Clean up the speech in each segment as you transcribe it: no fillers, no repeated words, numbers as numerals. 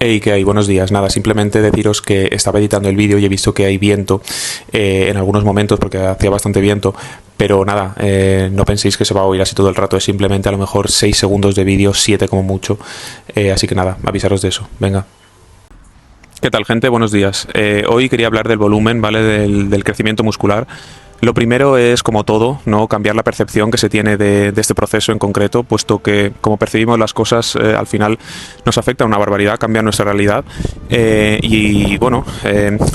Hey, ¿qué hay? Buenos días. Nada, simplemente deciros que estaba editando el vídeo y he visto que hay viento en algunos momentos porque hacía bastante viento, pero nada, no penséis que se va a oír así todo el rato, es simplemente a lo mejor 6 segundos de vídeo, 7 como mucho, así que nada, avisaros de eso. Venga. ¿Qué tal, gente? Buenos días. Hoy quería hablar del volumen, ¿vale? Del crecimiento muscular. Lo primero es, como todo, no cambiar la percepción que se tiene de este proceso en concreto, puesto que como percibimos las cosas al final nos afecta una barbaridad, cambia nuestra realidad y bueno,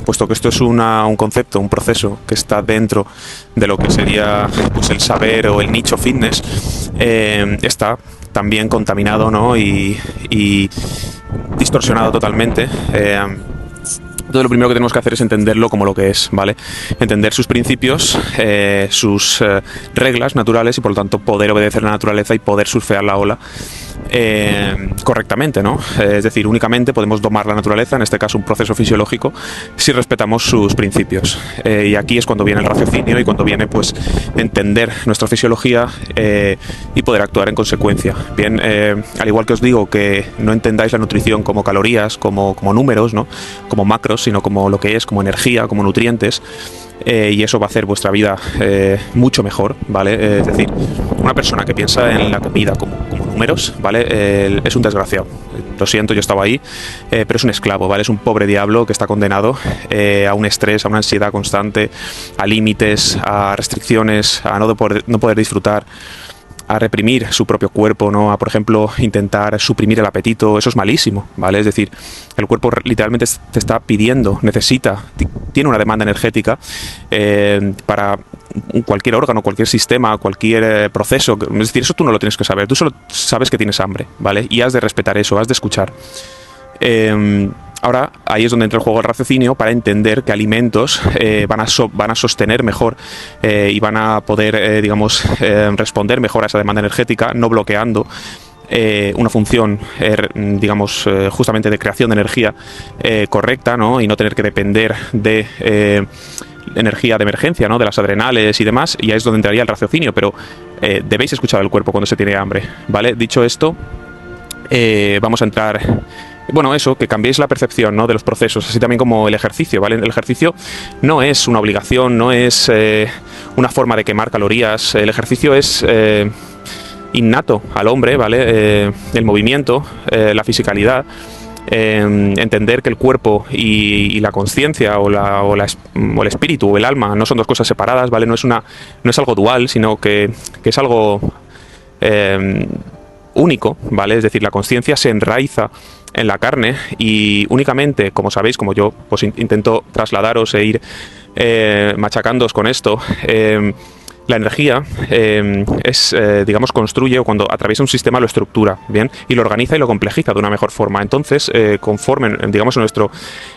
puesto que esto es un concepto, un proceso que está dentro de lo que sería pues el saber o el nicho fitness, está también contaminado, ¿no? y distorsionado totalmente. Entonces lo primero que tenemos que hacer es entenderlo como lo que es, ¿vale? Entender sus principios, sus reglas naturales y por lo tanto poder obedecer la naturaleza y poder surfear la ola correctamente, ¿no? Es decir, únicamente podemos domar la naturaleza, en este caso un proceso fisiológico, si respetamos sus principios. Y aquí es cuando viene el raciocinio y cuando viene pues entender nuestra fisiología y poder actuar en consecuencia. Bien, al igual que os digo que no entendáis la nutrición como calorías, como números, ¿no? Como macros, sino como lo que es, como energía, como nutrientes, y eso va a hacer vuestra vida mucho mejor, ¿vale? Es decir, una persona que piensa en la comida como números, ¿vale? Es un desgraciado. Lo siento, yo estaba ahí, pero es un esclavo, ¿vale? Es un pobre diablo que está condenado a un estrés, a una ansiedad constante, a límites, a restricciones, a no poder disfrutar, a reprimir su propio cuerpo, ¿no? A, por ejemplo, intentar suprimir el apetito. Eso es malísimo, ¿vale? Es decir, el cuerpo literalmente te está pidiendo, tiene una demanda energética para cualquier órgano, cualquier sistema, cualquier proceso. Es decir, eso tú no lo tienes que saber, tú solo sabes que tienes hambre, ¿vale? Y has de respetar eso, has de escuchar. Ahora, ahí es donde entra el juego del raciocinio para entender que alimentos van a sostener mejor y van a poder, digamos, responder mejor a esa demanda energética, no bloqueando una función, digamos, justamente de creación de energía correcta, ¿no? Y no tener que depender de energía de emergencia, ¿no? De las adrenales y demás, y ahí es donde entraría el raciocinio, pero debéis escuchar al cuerpo cuando se tiene hambre, ¿vale? Dicho esto, vamos a entrar... Bueno, eso, que cambiéis la percepción, ¿no? De los procesos, así también como el ejercicio, ¿vale? El ejercicio no es una obligación, no es una forma de quemar calorías, el ejercicio es innato al hombre, ¿vale? El movimiento, la fisicalidad, entender que el cuerpo y la conciencia o el espíritu o el alma no son dos cosas separadas, ¿vale? No es algo dual, sino que es algo único, ¿vale? Es decir, la conciencia se enraiza en la carne y únicamente, como sabéis, como yo pues intento trasladaros e ir machacándoos con esto, la energía digamos, construye o cuando atraviesa un sistema lo estructura, ¿bien? Y lo organiza y lo complejiza de una mejor forma. Entonces, conforme, digamos, en nuestro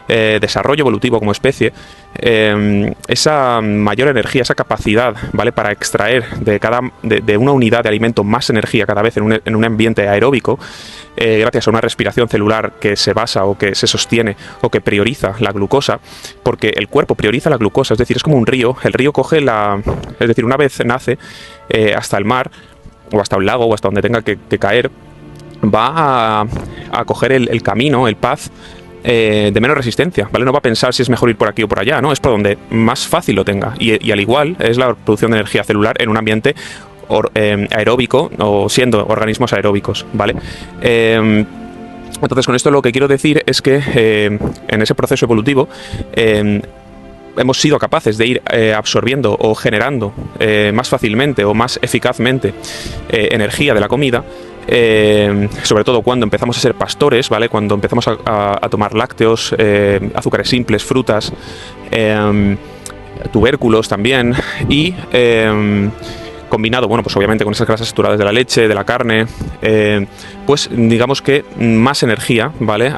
desarrollo evolutivo como especie, esa mayor energía, esa capacidad, ¿vale? Para extraer de una unidad de alimento más energía cada vez en un ambiente aeróbico, gracias a una respiración celular que se basa o que se sostiene o que prioriza la glucosa, porque el cuerpo prioriza la glucosa, es decir, es como un río, el río coge es decir, una vez nace hasta el mar o hasta un lago o hasta donde tenga que caer, va a coger el camino, el path de menos resistencia, ¿vale? No va a pensar si es mejor ir por aquí o por allá, ¿no? Es por donde más fácil lo tenga y al igual es la producción de energía celular en un ambiente aeróbico o siendo organismos aeróbicos, ¿vale? Entonces con esto lo que quiero decir es que en ese proceso evolutivo hemos sido capaces de ir absorbiendo o generando más fácilmente o más eficazmente energía de la comida, sobre todo cuando empezamos a ser pastores, ¿vale? Cuando empezamos a tomar lácteos, azúcares simples, frutas, tubérculos también y combinado, bueno, pues obviamente con esas grasas saturadas de la leche, de la carne, pues digamos que más energía, ¿vale?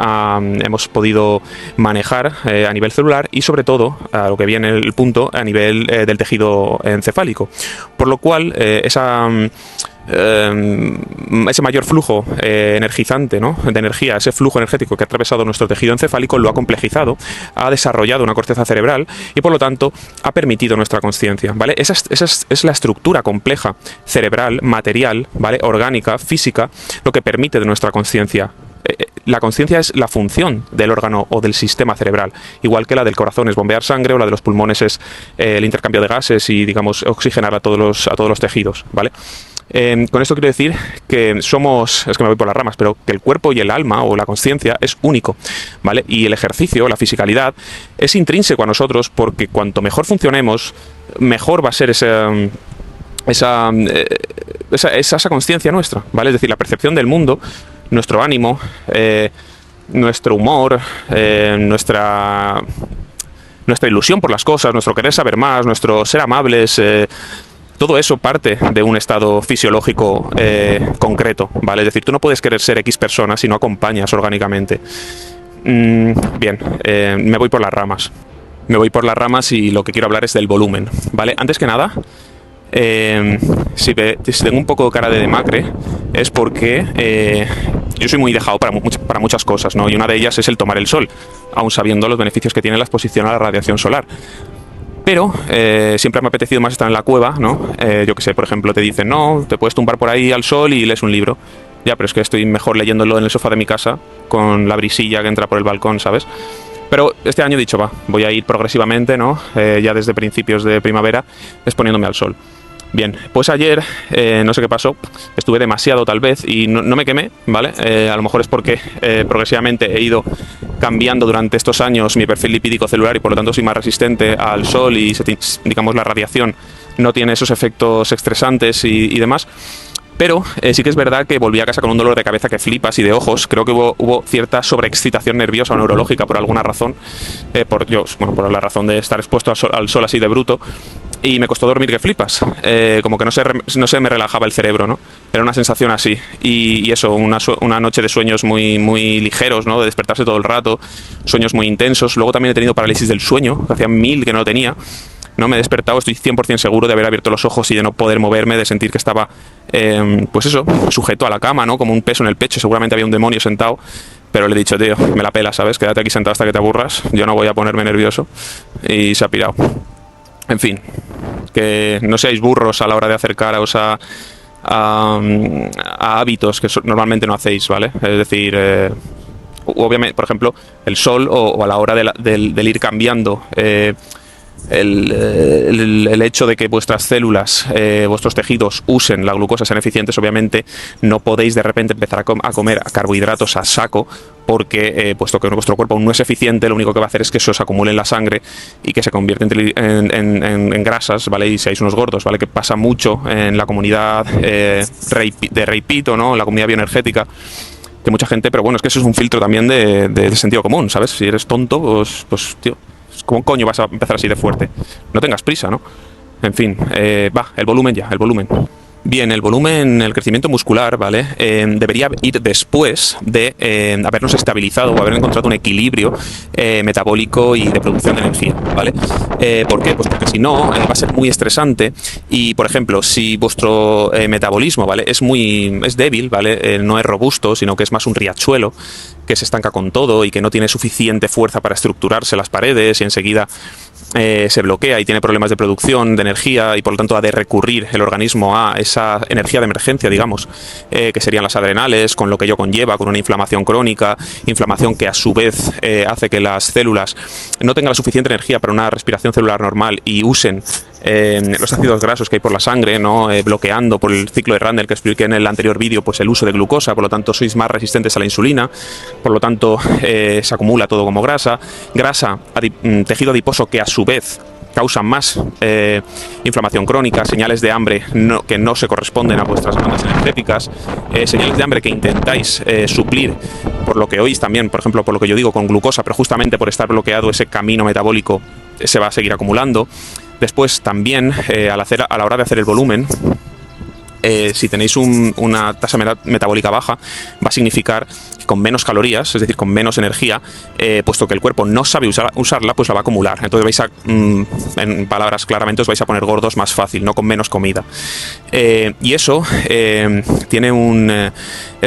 Hemos podido manejar a nivel celular y sobre todo, a lo que viene el punto, a nivel del tejido encefálico. Por lo cual, ese mayor flujo energizante, ¿no? De energía, ese flujo energético que ha atravesado nuestro tejido encefálico lo ha complejizado, ha desarrollado una corteza cerebral y por lo tanto ha permitido nuestra conciencia, ¿vale? Esa es la estructura compleja cerebral, material, ¿vale? Orgánica, física, lo que permite de nuestra conciencia. la conciencia es la función del órgano o del sistema cerebral, igual que la del corazón es bombear sangre o la de los pulmones es el intercambio de gases y, digamos, oxigenar a todos los tejidos, ¿vale? Con esto quiero decir que somos, es que me voy por las ramas, pero que el cuerpo y el alma o la conciencia es único, ¿vale? Y el ejercicio, la fisicalidad, es intrínseco a nosotros porque cuanto mejor funcionemos, mejor va a ser esa conciencia nuestra, ¿vale? Es decir, la percepción del mundo, nuestro ánimo, nuestro humor, nuestra ilusión por las cosas, nuestro querer saber más, nuestro ser amables, todo eso parte de un estado fisiológico concreto, ¿vale? Es decir, tú no puedes querer ser X persona si no acompañas orgánicamente. Bien, me voy por las ramas. Me voy por las ramas y lo que quiero hablar es del volumen, ¿vale? Antes que nada, si tengo un poco cara de demacre es porque yo soy muy dejado para muchas cosas, ¿no? Y una de ellas es el tomar el sol, aun sabiendo los beneficios que tiene la exposición a la radiación solar. Pero siempre me ha apetecido más estar en la cueva, ¿no? Yo que sé, por ejemplo, te dicen, no, te puedes tumbar por ahí al sol y lees un libro. Ya, pero es que estoy mejor leyéndolo en el sofá de mi casa, con la brisilla que entra por el balcón, ¿sabes? Pero este año he dicho, va, voy a ir progresivamente, ¿no? Ya desde principios de primavera, exponiéndome al sol. Bien, pues ayer, no sé qué pasó, estuve demasiado tal vez y no me quemé, ¿vale? A lo mejor es porque progresivamente he ido cambiando durante estos años mi perfil lipídico celular y por lo tanto soy más resistente al sol y, digamos, la radiación no tiene esos efectos estresantes y demás. Pero sí que es verdad que volví a casa con un dolor de cabeza que flipas y de ojos. Creo que hubo cierta sobreexcitación nerviosa o neurológica por alguna razón, por la razón de estar expuesto al sol así de bruto. Y me costó dormir que flipas, como que no se me relajaba el cerebro, ¿no? Era una sensación así. Y eso, una noche de sueños muy, muy ligeros, ¿no? De despertarse todo el rato, sueños muy intensos. Luego también he tenido parálisis del sueño, que hacía 1000 que no tenía. No me he despertado, estoy 100% seguro de haber abierto los ojos y de no poder moverme, de sentir que estaba, pues eso, sujeto a la cama, ¿no? Como un peso en el pecho, seguramente había un demonio sentado. Pero le he dicho, tío, me la pela, ¿sabes? Quédate aquí sentado hasta que te aburras, yo no voy a ponerme nervioso. Y se ha pirado. En fin, que no seáis burros a la hora de acercaros a hábitos que normalmente no hacéis, ¿vale? Es decir, obviamente, por ejemplo, el sol o a la hora del ir cambiando el hecho de que vuestras células, vuestros tejidos usen la glucosa, sean eficientes, obviamente no podéis de repente empezar a comer carbohidratos a saco porque, puesto que vuestro cuerpo aún no es eficiente, lo único que va a hacer es que eso se acumule en la sangre y que se convierte en grasas, ¿vale? Y seáis unos gordos, ¿vale? Que pasa mucho en la comunidad de Reipito, ¿no? En la comunidad bioenergética, que mucha gente, pero bueno, es que eso es un filtro también de sentido común, ¿sabes? Si eres tonto, pues tío, ¿cómo coño vas a empezar así de fuerte? No tengas prisa, ¿no? En fin, va, el volumen. Bien, el volumen, el crecimiento muscular, ¿vale? Debería ir después de habernos estabilizado o haber encontrado un equilibrio metabólico y de producción de energía, ¿vale? ¿Por qué? Pues porque si no, va a ser muy estresante y, por ejemplo, si vuestro metabolismo, ¿vale? Es débil, ¿vale? No es robusto, sino que es más un riachuelo que se estanca con todo y que no tiene suficiente fuerza para estructurarse las paredes y enseguida se bloquea y tiene problemas de producción de energía y por lo tanto ha de recurrir el organismo a esa energía de emergencia, digamos, que serían las adrenales, con lo que ello conlleva, con una inflamación crónica, inflamación que a su vez hace que las células no tengan la suficiente energía para una respiración celular normal y usen los ácidos grasos que hay por la sangre, ¿no? Bloqueando por el ciclo de Randle que expliqué en el anterior vídeo, pues el uso de glucosa, por lo tanto sois más resistentes a la insulina, por lo tanto se acumula todo como grasa, tejido adiposo que a su vez causa más inflamación crónica, señales de hambre que no se corresponden a vuestras demandas energéticas, señales de hambre que intentáis suplir, por lo que oís también, por ejemplo, por lo que yo digo, con glucosa, pero justamente por estar bloqueado ese camino metabólico se va a seguir acumulando. Después también, a la hora de hacer el volumen, si tenéis una tasa metabólica baja, va a significar que con menos calorías, es decir, con menos energía, puesto que el cuerpo no sabe usarla, pues la va a acumular. Entonces en palabras claramente, os vais a poner gordos más fácil, no con menos comida. Y eso es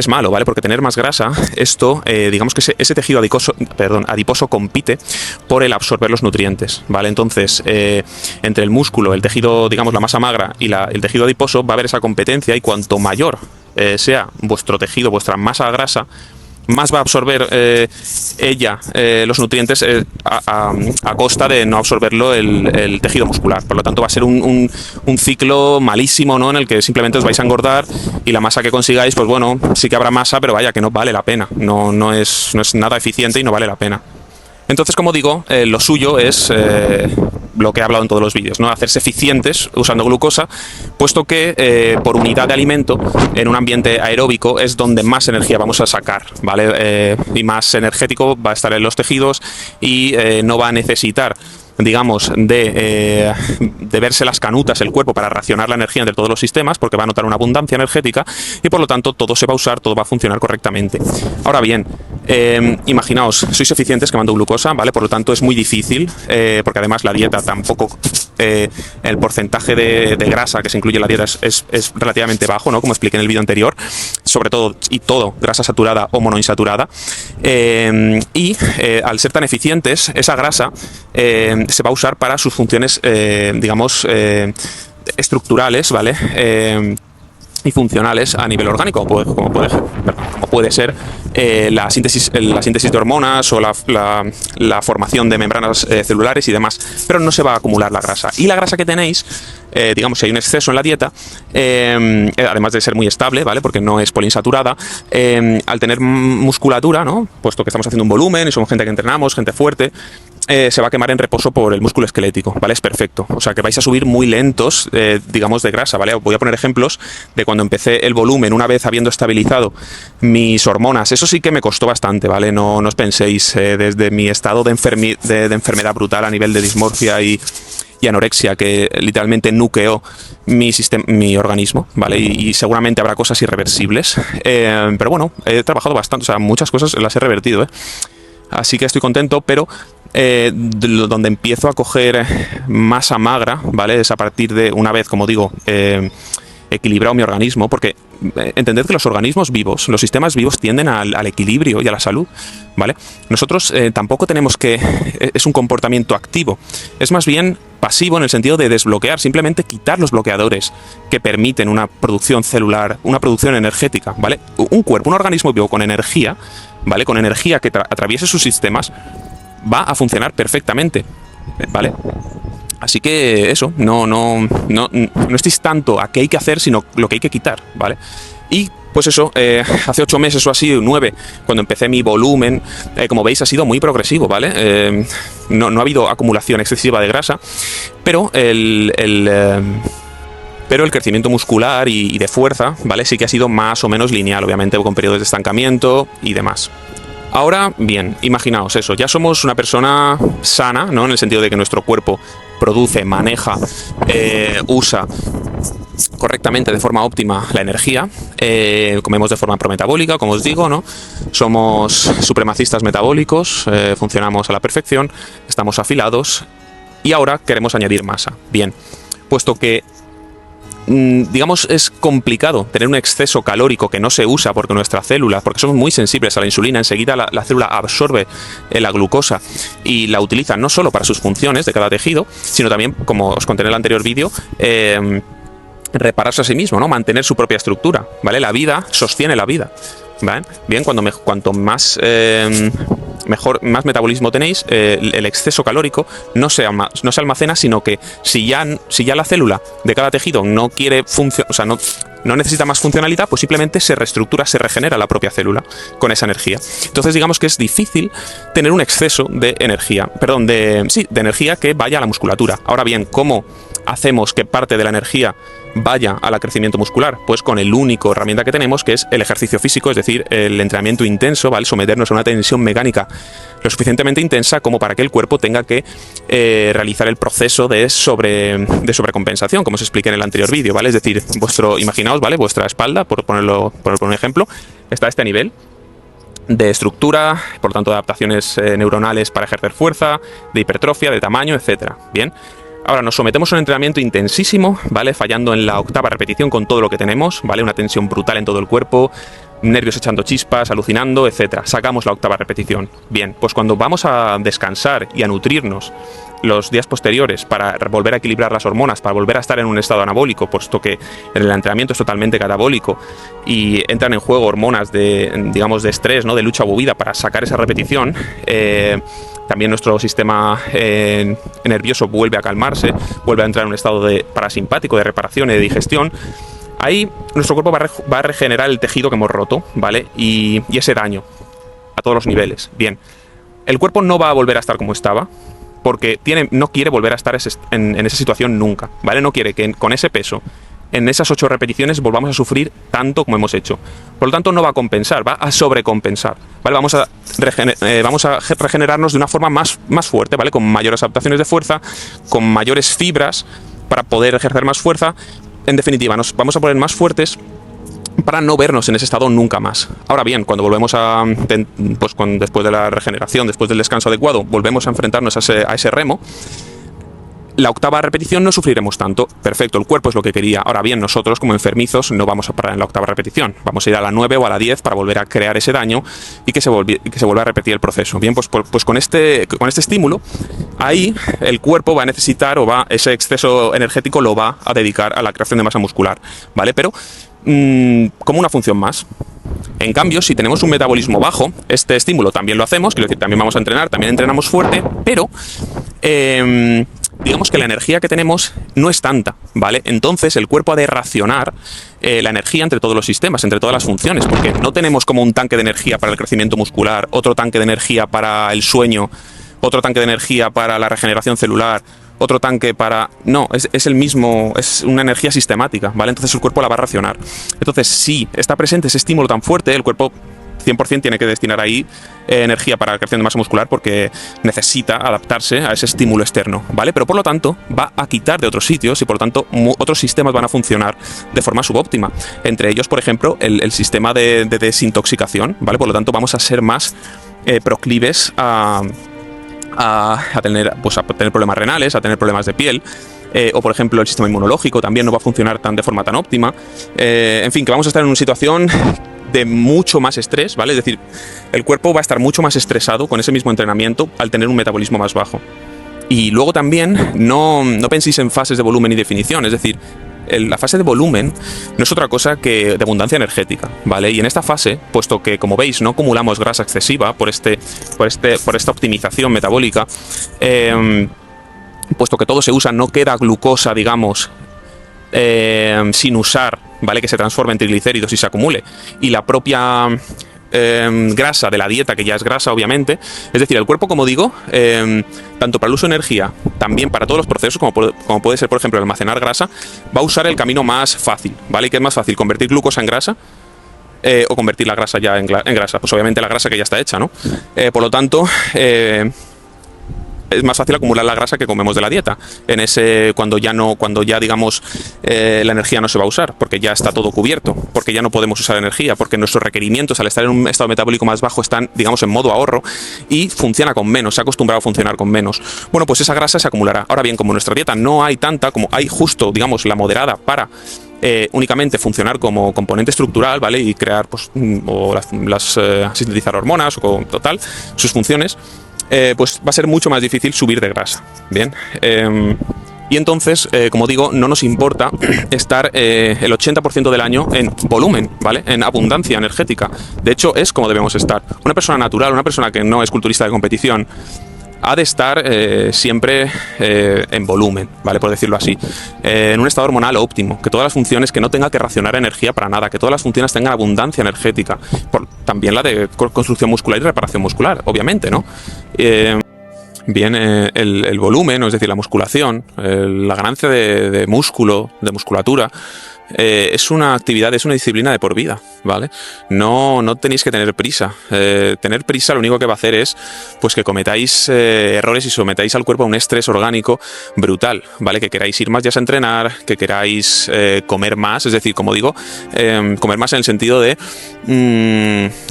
malo, ¿vale? Porque tener más grasa, esto, digamos que ese tejido adiposo compite por el absorber los nutrientes, ¿vale? Entonces, entre el músculo, el tejido, digamos, la masa magra y el tejido adiposo, va a haber esa competencia y cuanto mayor sea vuestro tejido, vuestra masa grasa, más va a absorber ella los nutrientes a costa de no absorberlo el tejido muscular. Por lo tanto, va a ser un ciclo malísimo, ¿no? En el que simplemente os vais a engordar y la masa que consigáis, pues bueno, sí que habrá masa, pero vaya, que no vale la pena. No es nada eficiente y no vale la pena. Entonces, como digo, lo suyo es lo que he hablado en todos los vídeos, ¿no? Hacerse eficientes usando glucosa, puesto que por unidad de alimento, en un ambiente aeróbico, es donde más energía vamos a sacar, ¿vale? Y más energético va a estar en los tejidos y no va a necesitar, digamos, de verse las canutas el cuerpo para racionar la energía entre todos los sistemas, porque va a notar una abundancia energética y por lo tanto todo se va a usar, todo va a funcionar correctamente. Ahora bien, imaginaos, sois eficientes quemando glucosa, ¿vale? Por lo tanto es muy difícil, porque además la dieta tampoco, el porcentaje de grasa que se incluye en la dieta es relativamente bajo, ¿no? Como expliqué en el vídeo anterior, sobre todo y todo grasa saturada o monoinsaturada, y al ser tan eficientes, esa grasa se va a usar para sus funciones, digamos, estructurales, ¿vale? Y funcionales a nivel orgánico, como puede ser la síntesis de hormonas o la formación de membranas celulares y demás, pero no se va a acumular la grasa. Y la grasa que tenéis, digamos, si hay un exceso en la dieta, además de ser muy estable, ¿vale? Porque no es poliinsaturada, al tener musculatura, ¿no? Puesto que estamos haciendo un volumen y somos gente que entrenamos, gente fuerte, se va a quemar en reposo por el músculo esquelético, ¿vale? Es perfecto. O sea, que vais a subir muy lentos, digamos, de grasa, ¿vale? Voy a poner ejemplos de cuando empecé el volumen, una vez habiendo estabilizado mis hormonas. Eso sí que me costó bastante, ¿vale? No os penséis, desde mi estado de enfermedad brutal a nivel de dismorfia y anorexia, que literalmente nuqueó mi organismo, ¿vale? Y seguramente habrá cosas irreversibles. Pero bueno, he trabajado bastante, o sea, muchas cosas las he revertido, ¿eh? Así que estoy contento, pero donde empiezo a coger masa magra, ¿vale? Es a partir de, una vez, como digo, equilibrado mi organismo, porque entended que los organismos vivos, los sistemas vivos tienden al equilibrio y a la salud, ¿vale? Nosotros tampoco tenemos que... es un comportamiento activo, es más bien pasivo en el sentido de desbloquear, simplemente quitar los bloqueadores que permiten una producción celular, una producción energética, ¿vale? Un cuerpo, un organismo vivo con energía, ¿vale? Con energía que atraviese sus sistemas, va a funcionar perfectamente, ¿vale? Así que eso, no estéis tanto a qué hay que hacer, sino lo que hay que quitar, ¿vale? Y pues eso, hace 8 meses o así, 9, cuando empecé mi volumen, como veis ha sido muy progresivo, ¿vale? No ha habido acumulación excesiva de grasa, pero el crecimiento muscular y de fuerza, ¿vale? Sí que ha sido más o menos lineal, obviamente con periodos de estancamiento y demás. Ahora, bien, imaginaos eso, ya somos una persona sana, ¿no? En el sentido de que nuestro cuerpo produce, maneja, usa correctamente, de forma óptima, la energía, comemos de forma prometabólica, como os digo, ¿no? Somos supremacistas metabólicos, funcionamos a la perfección, estamos afilados y ahora queremos añadir masa. Bien, puesto que digamos, es complicado tener un exceso calórico que no se usa porque nuestras células, porque somos muy sensibles a la insulina, enseguida la célula absorbe la glucosa y la utiliza no solo para sus funciones de cada tejido, sino también, como os conté en el anterior vídeo, repararse a sí mismo, ¿no? Mantener su propia estructura, ¿vale? La vida sostiene la vida, ¿vale? Bien, cuanto más más metabolismo tenéis, el exceso calórico no se almacena, sino que si ya la célula de cada tejido no quiere funcionar, o sea, no necesita más funcionalidad, pues simplemente se reestructura, se regenera la propia célula con esa energía. Entonces digamos que es difícil tener un exceso de energía, de energía que vaya a la musculatura. Ahora bien, ¿cómo hacemos que parte de la energía vaya al crecimiento muscular? Pues con el único herramienta que tenemos, que es el ejercicio físico, es decir, el entrenamiento intenso, ¿vale? Someternos a una tensión mecánica lo suficientemente intensa como para que el cuerpo tenga que realizar el proceso de sobrecompensación, como os expliqué en el anterior vídeo, ¿vale? Es decir, imaginaos, ¿vale? Vuestra espalda, por ponerlo por un ejemplo, está a este nivel de estructura, por lo tanto de adaptaciones neuronales para ejercer fuerza, de hipertrofia, de tamaño, etcétera. Bien. Ahora nos sometemos a un entrenamiento intensísimo, ¿vale? Fallando en la 8ª repetición con todo lo que tenemos, ¿vale? Una tensión brutal en todo el cuerpo, nervios echando chispas, alucinando, etcétera. Sacamos la octava repetición. Bien, pues cuando vamos a descansar y a nutrirnos los días posteriores para volver a equilibrar las hormonas, para volver a estar en un estado anabólico, puesto que el entrenamiento es totalmente catabólico y entran en juego hormonas de, digamos, de estrés, ¿no? De lucha o huida para sacar esa repetición, también nuestro sistema nervioso vuelve a calmarse, vuelve a entrar en un estado de parasimpático, de reparación y de digestión. Ahí nuestro cuerpo va a regenerar el tejido que hemos roto, ¿vale? Y ese daño a todos los niveles. Bien, el cuerpo no va a volver a estar como estaba, porque no quiere volver a estar en esa situación nunca, ¿vale? No quiere que con ese peso, en esas 8 repeticiones, volvamos a sufrir tanto como hemos hecho. Por lo tanto, no va a compensar, va a sobrecompensar, ¿vale? Vamos a regenerarnos de una forma más fuerte, ¿vale? Con mayores adaptaciones de fuerza, con mayores fibras para poder ejercer más fuerza. En definitiva, nos vamos a poner más fuertes para no vernos en ese estado nunca más. Ahora bien, cuando volvemos después de la regeneración, después del descanso adecuado, volvemos a enfrentarnos a ese remo, la octava repetición no sufriremos tanto. Perfecto, el cuerpo es lo que quería. Ahora bien, nosotros como enfermizos no vamos a parar en la octava repetición. Vamos a ir a la 9 o a la 10 para volver a crear ese daño y que se vuelva a repetir el proceso. Bien, pues con este estímulo, ahí el cuerpo va a necesitar ese exceso energético lo va a dedicar a la creación de masa muscular, ¿vale? Pero como una función más. En cambio, si tenemos un metabolismo bajo, este estímulo también lo hacemos, quiero decir, también vamos a entrenar, también entrenamos fuerte, pero digamos que la energía que tenemos no es tanta, ¿vale? Entonces el cuerpo ha de racionar la energía entre todos los sistemas, entre todas las funciones, porque no tenemos como un tanque de energía para el crecimiento muscular, otro tanque de energía para el sueño, otro tanque de energía para la regeneración celular, otro tanque para... No, es el mismo, es una energía sistemática, ¿vale? Entonces el cuerpo la va a racionar. Entonces, si está presente ese estímulo tan fuerte, el cuerpo 100% tiene que destinar ahí energía para la creación de masa muscular porque necesita adaptarse a ese estímulo externo, ¿vale? Pero por lo tanto va a quitar de otros sitios y por lo tanto otros sistemas van a funcionar de forma subóptima. Entre ellos, por ejemplo, el sistema de desintoxicación, ¿vale? Por lo tanto vamos a ser más proclives a tener problemas renales, a tener problemas de piel, o por ejemplo el sistema inmunológico también no va a funcionar de forma tan óptima. En fin, que vamos a estar en una situación de mucho más estrés, ¿vale? Es decir, el cuerpo va a estar mucho más estresado con ese mismo entrenamiento al tener un metabolismo más bajo. Y luego también no penséis en fases de volumen y definición, es decir, la fase de volumen no es otra cosa que de abundancia energética, ¿vale? Y en esta fase, puesto que, como veis, no acumulamos grasa excesiva por esta optimización metabólica, puesto que todo se usa, no queda glucosa, digamos, sin usar, ¿vale? Que se transforme en triglicéridos y se acumule. Y la propia grasa de la dieta, que ya es grasa obviamente, es decir, el cuerpo, como digo, tanto para el uso de energía, también para todos los procesos, como puede ser por ejemplo el almacenar grasa, va a usar el camino más fácil, ¿vale? ¿Y qué es más fácil? ¿Convertir glucosa en grasa? O convertir la grasa ya en grasa, pues obviamente la grasa que ya está hecha, ¿no? Por lo tanto, es más fácil acumular la grasa que comemos de la dieta cuando ya digamos la energía no se va a usar, porque ya está todo cubierto, porque ya no podemos usar energía, porque nuestros requerimientos al estar en un estado metabólico más bajo están, digamos, en modo ahorro y funciona con menos, se ha acostumbrado a funcionar con menos. Bueno, pues esa grasa se acumulará. Ahora bien, como en nuestra dieta no hay tanta, como hay justo, digamos, la moderada para únicamente funcionar como componente estructural, ¿vale? Y crear, pues, sintetizar hormonas o total, sus funciones, pues va a ser mucho más difícil subir de grasa. Bien, y entonces, como digo, no nos importa estar el 80% del año en volumen, ¿vale? En abundancia energética. De hecho, es como debemos estar. Una persona natural, una persona que no es culturista de competición, ha de estar siempre en volumen, ¿vale? Por decirlo así, en un estado hormonal óptimo, que todas las funciones, que no tenga que racionar energía para nada, que todas las funciones tengan abundancia energética, también la de construcción muscular y reparación muscular, obviamente, ¿no? Bien, el volumen, es decir, la musculación, la ganancia de músculo, de musculatura, es una actividad, es una disciplina de por vida, ¿vale? No tenéis que tener prisa. Tener prisa lo único que va a hacer es pues que cometáis errores y sometáis al cuerpo a un estrés orgánico brutal, ¿vale? Que queráis ir más días a entrenar, que queráis comer más, es decir, como digo, comer más en el sentido de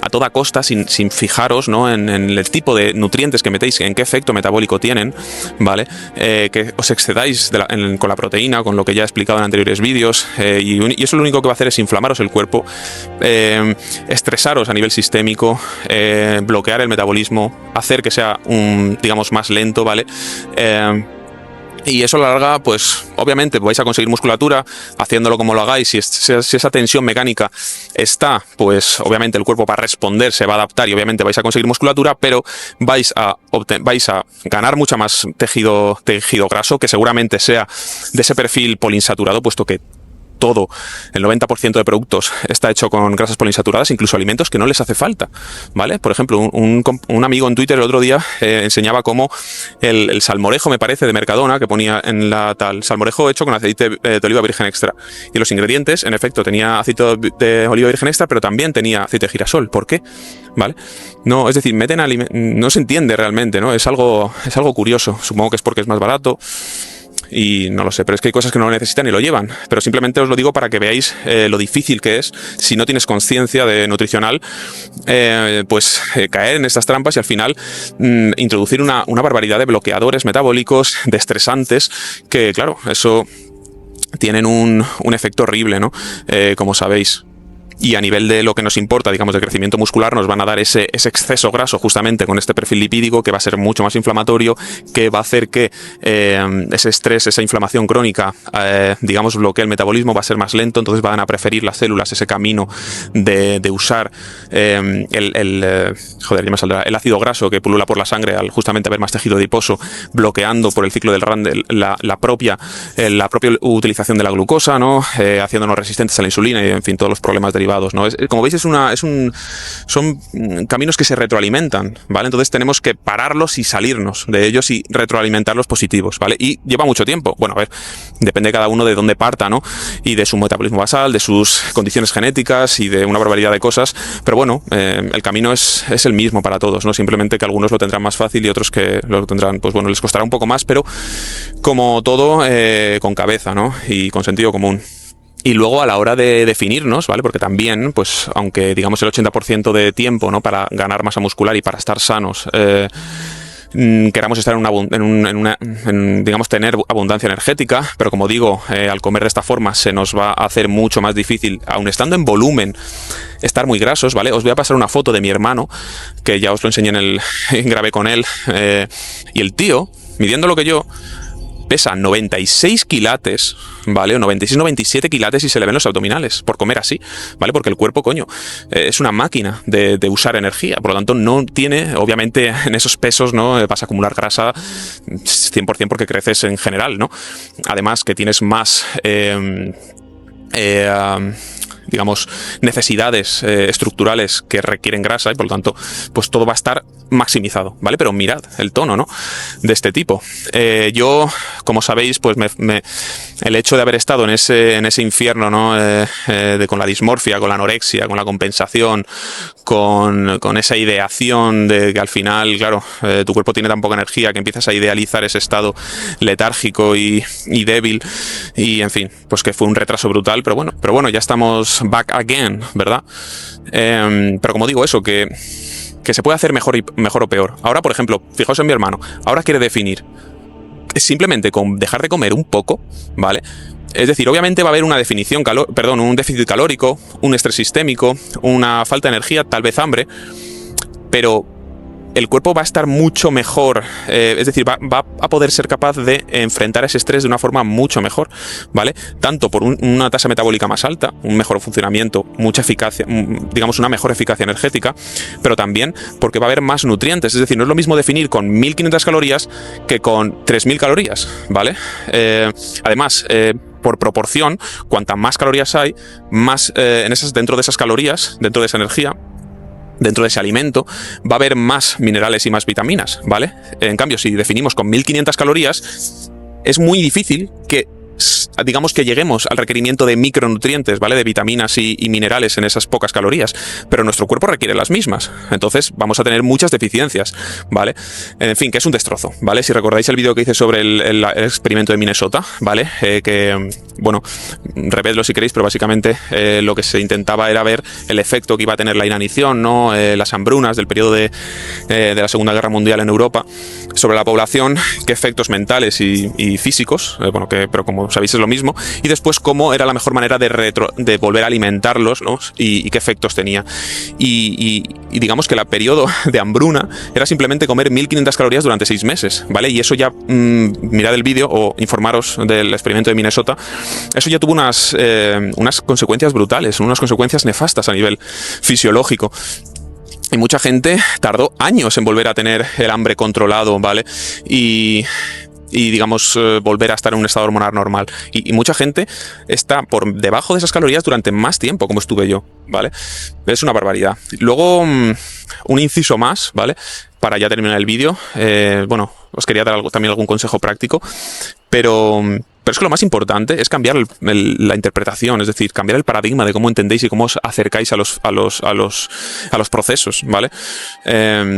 a toda costa, sin fijaros, ¿no? en el tipo de nutrientes que metéis, en qué efecto metabólico tienen, ¿vale? Que os excedáis con la proteína, con lo que ya he explicado en anteriores vídeos, y eso lo único que va a hacer es inflamaros el cuerpo estresaros a nivel sistémico, bloquear el metabolismo, hacer que sea digamos, más lento, ¿vale? Y eso a la larga, pues obviamente vais a conseguir musculatura haciéndolo como lo hagáis. Si esa tensión mecánica está, pues obviamente el cuerpo para responder se va a adaptar y obviamente vais a conseguir musculatura, pero vais a ganar mucha más tejido graso, que seguramente sea de ese perfil poliinsaturado, puesto que todo, el 90% de productos está hecho con grasas poliinsaturadas, incluso alimentos que no les hace falta, ¿vale? Por ejemplo, un amigo en Twitter el otro día enseñaba cómo el salmorejo, me parece, de Mercadona, que ponía en la tal, salmorejo hecho con aceite de oliva virgen extra. Y los ingredientes, en efecto, tenía aceite de oliva virgen extra, pero también tenía aceite de girasol. ¿Por qué? ¿Vale? No, es decir, no se entiende realmente, ¿no? Es algo curioso. Supongo que es porque es más barato. Y no lo sé, pero es que hay cosas que no lo necesitan y lo llevan. Pero simplemente os lo digo para que veáis lo difícil que es, si no tienes conciencia de nutricional, caer en estas trampas y al final introducir una barbaridad de bloqueadores metabólicos, de estresantes, que claro, eso tienen un efecto horrible, ¿no? Como sabéis. Y a nivel de lo que nos importa, digamos, de crecimiento muscular, nos van a dar ese exceso graso justamente con este perfil lipídico, que va a ser mucho más inflamatorio, que va a hacer que ese estrés, esa inflamación crónica, digamos, bloquee el metabolismo, va a ser más lento, entonces van a preferir las células ese camino de usar el ácido graso que pulula por la sangre al justamente haber más tejido adiposo, bloqueando por el ciclo del Randle la propia utilización de la glucosa, ¿no? Haciéndonos resistentes a la insulina y, en fin, todos los problemas derivados, ¿no? Como veis, son caminos que se retroalimentan, ¿vale? Entonces tenemos que pararlos y salirnos de ellos y retroalimentarlos positivos, ¿vale? Y lleva mucho tiempo. Bueno, a ver, depende cada uno de dónde parta, ¿no? Y de su metabolismo basal, de sus condiciones genéticas y de una barbaridad de cosas. Pero bueno, el camino es el mismo para todos, ¿no? Simplemente que algunos lo tendrán más fácil y otros que lo tendrán, pues bueno, les costará un poco más, pero como todo, con cabeza, ¿no? Y con sentido común. Y luego a la hora de definirnos, ¿vale? Porque también, pues aunque digamos el 80% de tiempo, ¿no? Para ganar masa muscular y para estar sanos, queramos estar digamos, tener abundancia energética, pero como digo, al comer de esta forma se nos va a hacer mucho más difícil, aun estando en volumen, estar muy grasos, ¿vale? Os voy a pasar una foto de mi hermano, que ya os lo enseñé grabé con él, y el tío, midiendo lo que yo, pesa 96 quilates, ¿vale? O 96-97 quilates y se le ven los abdominales por comer así, ¿vale? Porque el cuerpo, coño, es una máquina de usar energía, por lo tanto no tiene, obviamente en esos pesos, ¿no? Vas a acumular grasa 100% porque creces en general, ¿no? Además que tienes más digamos, necesidades estructurales que requieren grasa y por lo tanto, pues todo va a estar maximizado, ¿vale? Pero mirad el tono, ¿no? De este tipo. Yo, como sabéis, pues el hecho de haber estado en ese infierno, ¿no? Con la dismorfia, con la anorexia, con la compensación, con esa ideación de que al final, claro, tu cuerpo tiene tan poca energía que empiezas a idealizar ese estado letárgico y débil y, en fin, pues que fue un retraso brutal, pero bueno, ya estamos back again, ¿verdad? Pero como digo, eso, que se puede hacer mejor o peor. Ahora, por ejemplo, fijaos en mi hermano, ahora quiere definir simplemente con dejar de comer un poco, ¿vale? Es decir, obviamente va a haber una definición, un déficit calórico, un estrés sistémico, una falta de energía, tal vez hambre, pero el cuerpo va a estar mucho mejor, es decir, va a poder ser capaz de enfrentar ese estrés de una forma mucho mejor, ¿vale? Tanto por una tasa metabólica más alta, un mejor funcionamiento, mucha eficacia, digamos una mejor eficacia energética, pero también porque va a haber más nutrientes, es decir, no es lo mismo definir con 1500 calorías que con 3000 calorías, ¿vale? Además, por proporción, cuantas más calorías hay, más dentro de esas calorías, dentro de esa energía, dentro de ese alimento, va a haber más minerales y más vitaminas, ¿vale? En cambio, si definimos con 1500 calorías, es muy difícil que, digamos, que lleguemos al requerimiento de micronutrientes, ¿vale? De vitaminas y minerales en esas pocas calorías, pero nuestro cuerpo requiere las mismas, entonces vamos a tener muchas deficiencias, ¿vale? En fin, que es un destrozo, ¿vale? Si recordáis el vídeo que hice sobre el experimento de Minnesota, ¿vale? Bueno, revedlo si queréis, pero básicamente lo que se intentaba era ver el efecto que iba a tener la inanición, ¿no? Las hambrunas del periodo de la Segunda Guerra Mundial en Europa sobre la población, qué efectos mentales y físicos, pero como como sabéis es lo mismo, y después cómo era la mejor manera de volver a alimentarlos, ¿no? Y qué efectos tenía. Y digamos que el periodo de hambruna era simplemente comer 1500 calorías durante 6 meses, ¿vale? Y eso ya, mirad el vídeo o informaros del experimento de Minnesota, eso ya tuvo unas consecuencias brutales, unas consecuencias nefastas a nivel fisiológico. Y mucha gente tardó años en volver a tener el hambre controlado, ¿vale? Y digamos, volver a estar en un estado hormonal normal. Y mucha gente está por debajo de esas calorías durante más tiempo, como estuve yo, ¿vale? Es una barbaridad. Luego, un inciso más, ¿vale? Para ya terminar el vídeo. Bueno, os quería dar también algún consejo práctico, pero es que lo más importante es cambiar la interpretación, es decir, cambiar el paradigma de cómo entendéis y cómo os acercáis a los procesos, ¿vale?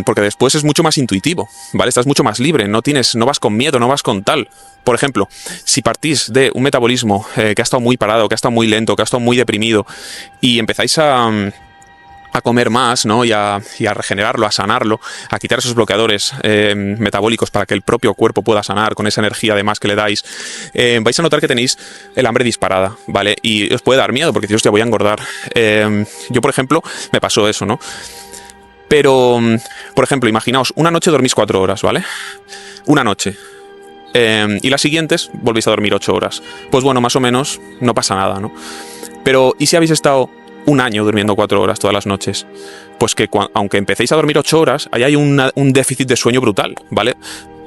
Porque después es mucho más intuitivo, ¿vale? Estás mucho más libre, no vas con miedo, no vas con tal. Por ejemplo, si partís de un metabolismo que ha estado muy parado, que ha estado muy lento, que ha estado muy deprimido, y empezáis a comer más, ¿no? y a regenerarlo, a sanarlo, a quitar esos bloqueadores metabólicos para que el propio cuerpo pueda sanar con esa energía además que le dais, vais a notar que tenéis el hambre disparada, ¿vale? Y os puede dar miedo porque dios, te voy a engordar. Yo, por ejemplo, me pasó eso, ¿no? Pero, por ejemplo, imaginaos, una noche dormís 4 horas, ¿vale? Una noche. Y las siguientes volvéis a dormir 8 horas. Pues bueno, más o menos no pasa nada, ¿no? Pero, ¿y si habéis estado un año durmiendo 4 horas todas las noches? Pues que aunque empecéis a dormir 8 horas, ahí hay un déficit de sueño brutal, ¿vale?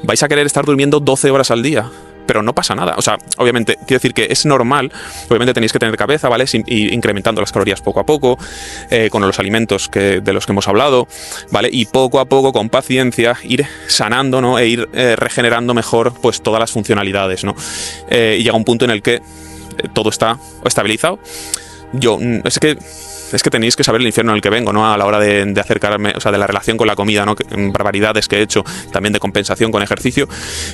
Vais a querer estar durmiendo 12 horas al día, pero no pasa nada. O sea, obviamente, quiero decir que es normal, obviamente tenéis que tener cabeza, ¿vale? Y incrementando las calorías poco a poco, con los alimentos de los que hemos hablado, ¿vale? Y poco a poco, con paciencia, ir sanando, ¿no? E ir regenerando mejor, pues, todas las funcionalidades, ¿no? Y llega un punto en el que todo está estabilizado. Es que tenéis que saber el infierno en el que vengo, ¿no? A la hora de acercarme, o sea, de la relación con la comida, ¿no? Barbaridades que he hecho, también de compensación con ejercicio.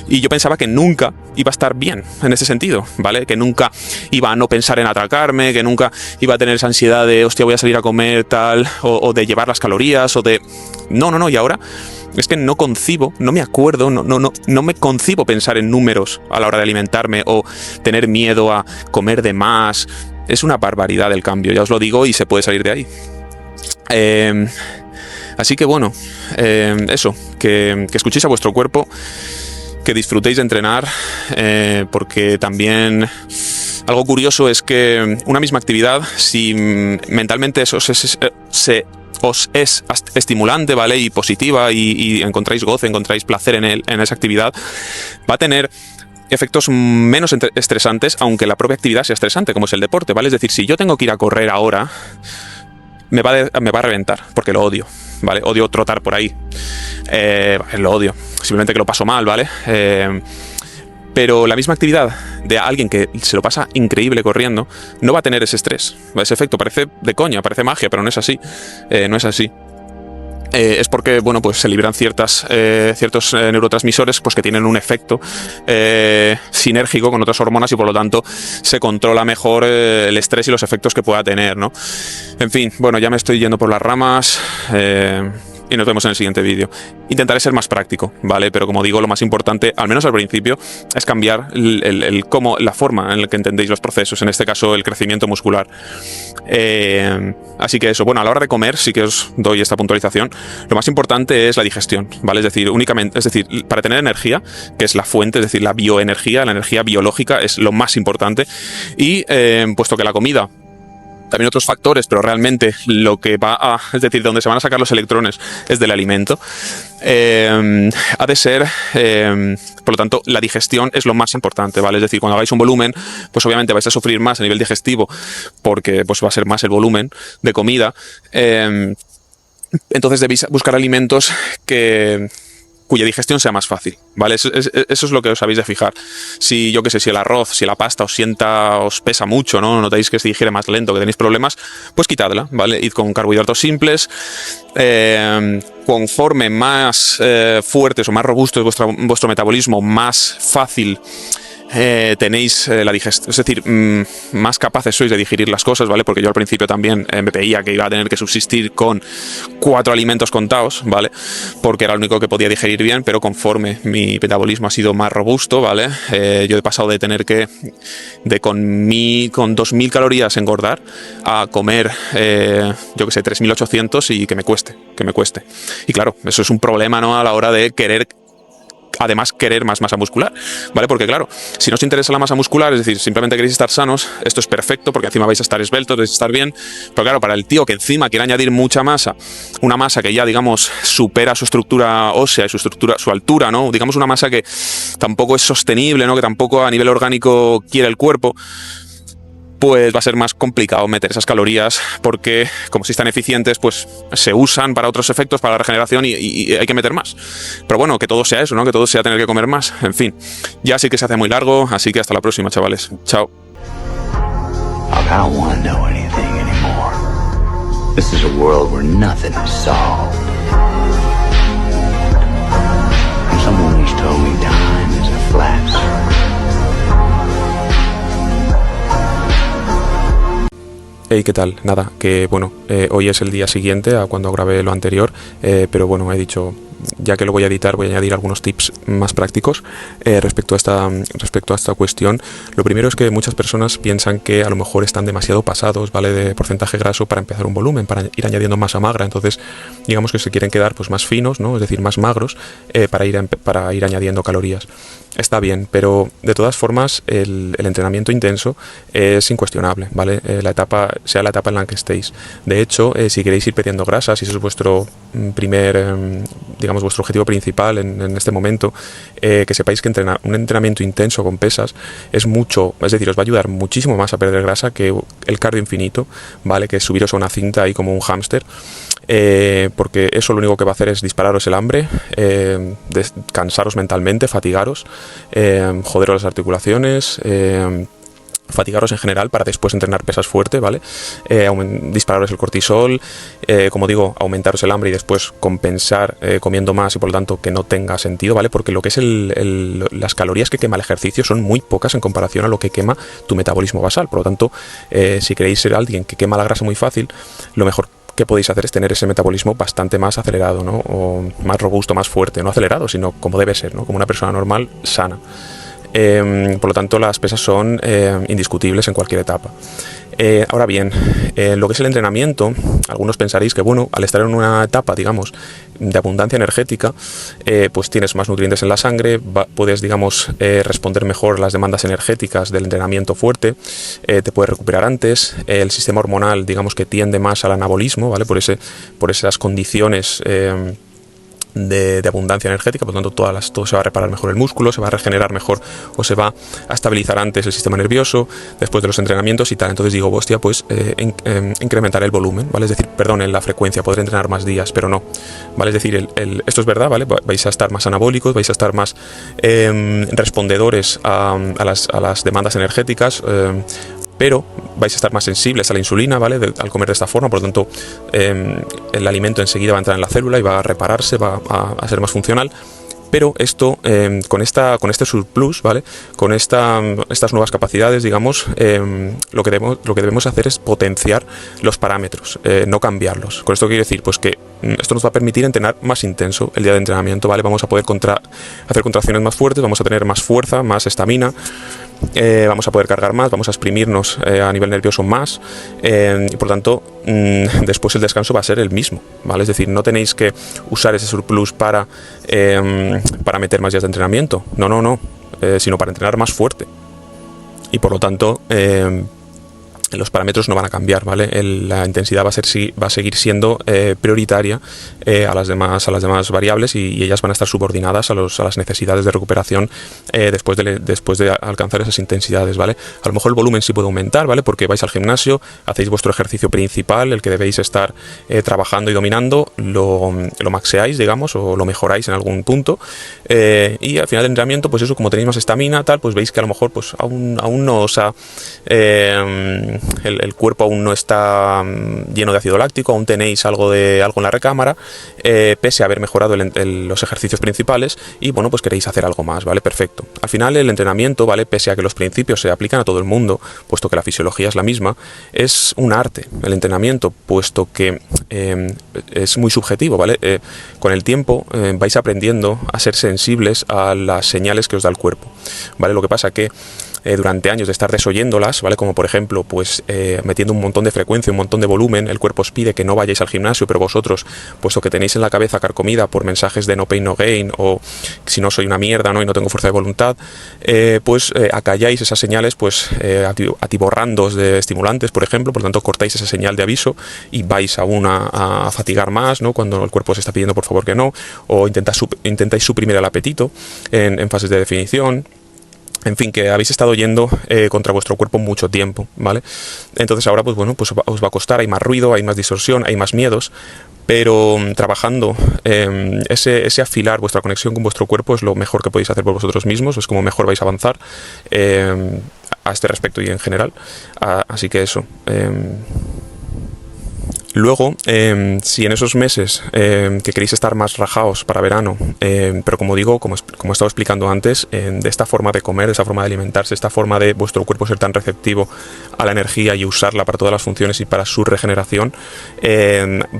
Y yo pensaba que nunca iba a estar bien en ese sentido, ¿vale? Que nunca iba a no pensar en atracarme, que nunca iba a tener esa ansiedad de, hostia, voy a salir a comer tal, o de llevar las calorías, o de... No, y ahora es que no concibo, no me acuerdo, no me concibo pensar en números a la hora de alimentarme o tener miedo a comer de más. Es una barbaridad el cambio, ya os lo digo, y se puede salir de ahí. Así que bueno, eso, que escuchéis a vuestro cuerpo, que disfrutéis de entrenar, porque también algo curioso es que una misma actividad, si mentalmente os es estimulante, ¿vale? Y positiva, y encontráis goce, encontráis placer en esa actividad, va a tener efectos menos estresantes, aunque la propia actividad sea estresante, como es el deporte, ¿vale? Es decir, si yo tengo que ir a correr ahora, me va a reventar, porque lo odio, ¿vale? Odio trotar por ahí, lo odio, simplemente que lo paso mal, ¿vale? Pero la misma actividad de alguien que se lo pasa increíble corriendo no va a tener ese estrés, ese efecto. Parece de coña, parece magia, pero no es así, no es así. Es porque, bueno, pues se liberan ciertos neurotransmisores, pues, que tienen un efecto sinérgico con otras hormonas, y por lo tanto se controla mejor el estrés y los efectos que pueda tener, ¿no? En fin, bueno, ya me estoy yendo por las ramas, y nos vemos en el siguiente vídeo. Intentaré ser más práctico, ¿vale? Pero como digo, lo más importante, al menos al principio, es cambiar la forma en la que entendéis los procesos, en este caso el crecimiento muscular. Así que eso, bueno, a la hora de comer sí que os doy esta puntualización. Lo más importante es la digestión, ¿vale? Es decir, para tener energía, que es la fuente, es decir, la bioenergía, la energía biológica es lo más importante. Y puesto que la comida, también otros factores, pero realmente lo que es decir, donde se van a sacar los electrones es del alimento, ha de ser, por lo tanto, la digestión es lo más importante, ¿vale? Es decir, cuando hagáis un volumen, pues obviamente vais a sufrir más a nivel digestivo, porque pues va a ser más el volumen de comida. Entonces debéis buscar alimentos cuya digestión sea más fácil, ¿vale? Eso es lo que os habéis de fijar. Si, yo qué sé, si el arroz, si la pasta os pesa mucho, ¿no? Notáis que se digiere más lento, que tenéis problemas, pues quitadla, ¿vale? Id con carbohidratos simples. Conforme más fuertes o más robusto es vuestro metabolismo, más fácil tenéis la digestión, es decir, más capaces sois de digerir las cosas, ¿vale? Porque yo al principio también me veía que iba a tener que subsistir con 4 alimentos contados, ¿vale? Porque era lo único que podía digerir bien, pero conforme mi metabolismo ha sido más robusto, ¿vale? Yo he pasado de tener que, con 2000 calorías engordar, a comer, yo que sé, 3800 y que me cueste. Y claro, eso es un problema, ¿no? A la hora de querer más masa muscular, ¿vale? Porque claro, si no os interesa la masa muscular, es decir, simplemente queréis estar sanos, esto es perfecto porque encima vais a estar esbeltos, vais a estar bien, pero claro, para el tío que encima quiere añadir mucha masa, una masa que ya, digamos, supera su estructura ósea y su altura, ¿no? Digamos una masa que tampoco es sostenible, ¿no? Que tampoco a nivel orgánico quiere el cuerpo, pues va a ser más complicado meter esas calorías porque, como si están eficientes, pues se usan para otros efectos, para la regeneración y hay que meter más. Pero bueno, que todo sea eso, ¿no? Que todo sea tener que comer más. En fin, ya sí que se hace muy largo, así que hasta la próxima, chavales. Chao. Hey, ¿qué tal? Nada, que bueno, hoy es el día siguiente a cuando grabé lo anterior, pero bueno, he dicho, ya que lo voy a editar, voy a añadir algunos tips más prácticos respecto a esta cuestión. Lo primero es que muchas personas piensan que a lo mejor están demasiado pasados, ¿vale? De porcentaje graso para empezar un volumen, para ir añadiendo masa magra. Entonces, digamos que se quieren quedar pues más finos, ¿no? Es decir, más magros, para ir añadiendo calorías. Está bien, pero de todas formas el entrenamiento intenso es incuestionable, ¿vale? Sea la etapa en la que estéis. De hecho, si queréis ir perdiendo grasa, si ese es vuestro vuestro objetivo principal en este momento, que sepáis que un entrenamiento intenso con pesas es os va a ayudar muchísimo más a perder grasa que el cardio infinito, ¿vale? Que es subiros a una cinta ahí como un hámster. Porque eso lo único que va a hacer es dispararos el hambre, cansaros mentalmente, fatigaros, joderos las articulaciones, fatigaros en general para después entrenar pesas fuerte, ¿vale? Dispararos el cortisol, como digo, aumentaros el hambre y después compensar comiendo más y por lo tanto que no tenga sentido, ¿vale? Porque lo que es las calorías que quema el ejercicio son muy pocas en comparación a lo que quema tu metabolismo basal. Por lo tanto, si queréis ser alguien que quema la grasa muy fácil, lo mejor que podéis hacer es tener ese metabolismo bastante más acelerado, ¿no? O más robusto, más fuerte, no acelerado, sino como debe ser, ¿no? Como una persona normal, sana. Por lo tanto, las pesas son indiscutibles en cualquier etapa. Ahora bien, lo que es el entrenamiento, algunos pensaréis que, bueno, al estar en una etapa, digamos, de abundancia energética, pues tienes más nutrientes en la sangre, puedes, digamos, responder mejor a las demandas energéticas del entrenamiento fuerte, te puedes recuperar antes, el sistema hormonal, digamos, que tiende más al anabolismo, ¿vale? Por esas condiciones de abundancia energética, por lo tanto todo se va a reparar mejor el músculo, se va a regenerar mejor o se va a estabilizar antes el sistema nervioso después de los entrenamientos y tal. Entonces digo, hostia, pues incrementar el volumen, ¿vale? Es decir, en la frecuencia, podré entrenar más días, pero no, ¿vale? Es decir, esto es verdad, ¿vale? Vais a estar más anabólicos, vais a estar más respondedores a las demandas energéticas, pero vais a estar más sensibles a la insulina, ¿vale? Al comer de esta forma, por lo tanto, el alimento enseguida va a entrar en la célula y va a repararse, va a ser más funcional. Pero esto, con este surplus, ¿vale? Con estas nuevas capacidades, digamos, lo que debemos hacer es potenciar los parámetros, no cambiarlos. Con esto quiero decir, pues que esto nos va a permitir entrenar más intenso el día de entrenamiento, ¿vale? Vamos a poder hacer contracciones más fuertes, vamos a tener más fuerza, más estamina, vamos a poder cargar más, vamos a exprimirnos a nivel nervioso más, y por lo tanto después el descanso va a ser el mismo, ¿vale? Es decir, no tenéis que usar ese surplus para meter más días de entrenamiento, no, sino para entrenar más fuerte y por lo tanto los parámetros no van a cambiar, ¿vale? La intensidad va a seguir siendo prioritaria a las demás variables y ellas van a estar subordinadas a las necesidades de recuperación después de alcanzar esas intensidades, ¿vale? A lo mejor el volumen sí puede aumentar, ¿vale? Porque vais al gimnasio, hacéis vuestro ejercicio principal, el que debéis estar trabajando y dominando, lo maxeáis, digamos, o lo mejoráis en algún punto, y al final del entrenamiento, pues eso, como tenéis más estamina, tal, pues veis que a lo mejor pues aún no os ha el cuerpo aún no está lleno de ácido láctico, aún tenéis algo en la recámara, pese a haber mejorado los ejercicios principales y bueno, pues queréis hacer algo más, ¿vale? Perfecto. Al final el entrenamiento, ¿vale? Pese a que los principios se aplican a todo el mundo, puesto que la fisiología es la misma, es un arte el entrenamiento, puesto que es muy subjetivo, ¿vale? Con el tiempo vais aprendiendo a ser sensibles a las señales que os da el cuerpo, ¿vale? Lo que pasa que durante años de estar desoyéndolas, ¿vale? Como por ejemplo, pues metiendo un montón de frecuencia, un montón de volumen, el cuerpo os pide que no vayáis al gimnasio, pero vosotros, puesto que tenéis en la cabeza carcomida por mensajes de no pain, no gain, o si no soy una mierda, ¿no? Y no tengo fuerza de voluntad, pues acalláis esas señales, pues atiborrándoos de estimulantes, por ejemplo, por lo tanto cortáis esa señal de aviso y vais aún a fatigar más, ¿no? Cuando el cuerpo os está pidiendo por favor que no, o intentáis suprimir el apetito en fases de definición. En fin, que habéis estado yendo contra vuestro cuerpo mucho tiempo, ¿vale? Entonces ahora, pues bueno, pues os va a costar, hay más ruido, hay más distorsión, hay más miedos, pero trabajando ese afilar vuestra conexión con vuestro cuerpo es lo mejor que podéis hacer por vosotros mismos, es como mejor vais a avanzar a este respecto y en general. Así que eso. Luego, si en esos meses que queréis estar más rajaos para verano, pero como digo, como he estado explicando antes, de esta forma de comer, de esta forma de alimentarse, esta forma de vuestro cuerpo ser tan receptivo a la energía y usarla para todas las funciones y para su regeneración,